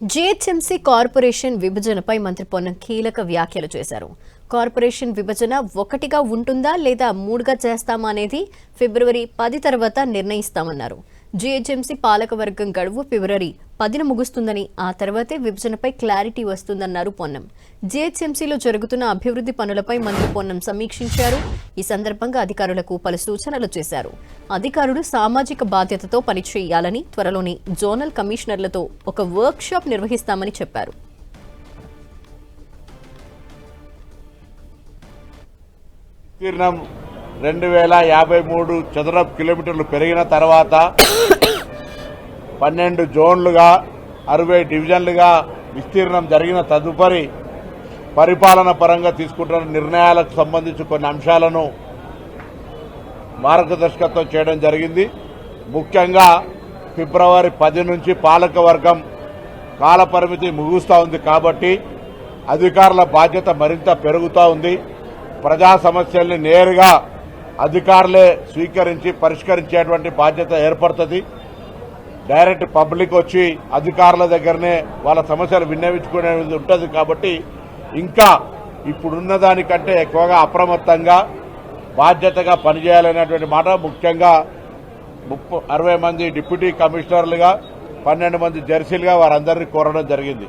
GHMC corporation విభజనపై మంత్రి పొన్నం కీలక వ్యాఖ్యలు చేశారు. కార్పొరేషన్ విభజన ఒకటిగా ఉంటుందా లేదా మూడుగా చేస్తామా అనేది ఫిబ్రవరి 10 తర్వాత నిర్ణయిస్తామన్నారు. జీహెచ్ఎంసీ పాలకవర్గం గడువు ఫిబ్రవరి 10న ముగుస్తుందని, ఆ తర్వాతే విభజనపై క్లారిటీ వస్తుందన్నారు పొన్నం. జీహెచ్ఎంసీలో జరుగుతున్న అభివృద్ధి పనులపై మంత్రి పొన్నం సమీక్షించారు. ఈ సందర్భంగా అధికారులకు పలు సూచనలు చేశారు. అధికారులు సామాజిక బాధ్యతతో పనిచేయాలని, త్వరలోనే జోనల్ కమిషనర్లతో ఒక వర్క్ షాప్ నిర్వహిస్తామని చెప్పారు. విస్తీర్ణం 2053 చదరపు కిలోమీటర్లు పెరిగిన తర్వాత 12 జోన్లుగా 60 డివిజన్లుగా విస్తీర్ణం జరిగిన తదుపరి పరిపాలన పరంగా తీసుకుంటున్న నిర్ణయాలకు సంబంధించి కొన్ని అంశాలను మార్గదర్శకత్వం చేయడం జరిగింది. ముఖ్యంగా ఫిబ్రవరి 10 నుంచి పాలకవర్గం కాలపరిమితి ముగుస్తూ ఉంది కాబట్టి అధికారుల బాధ్యత మరింత పెరుగుతూ ఉంది. ప్రజా సమస్యల్ని నేరుగా అధికారులే స్వీకరించి పరిష్కరించేటువంటి బాధ్యత ఏర్పడుతుంది. డైరెక్ట్ పబ్లిక్ వచ్చి అధికారుల దగ్గరనే వాళ్ళ సమస్యలు విన్నవించుకునేది ఉంటుంది. కాబట్టి ఇంకా ఇప్పుడున్న దానికంటే ఎక్కువగా అప్రమత్తంగా బాధ్యతగా పనిచేయాలనేటువంటి మాట ముఖ్యంగా 60 మంది డిప్యూటీ కమిషనర్లుగా 12 మంది జెర్సీలుగా వారందరినీ కోరడం జరిగింది.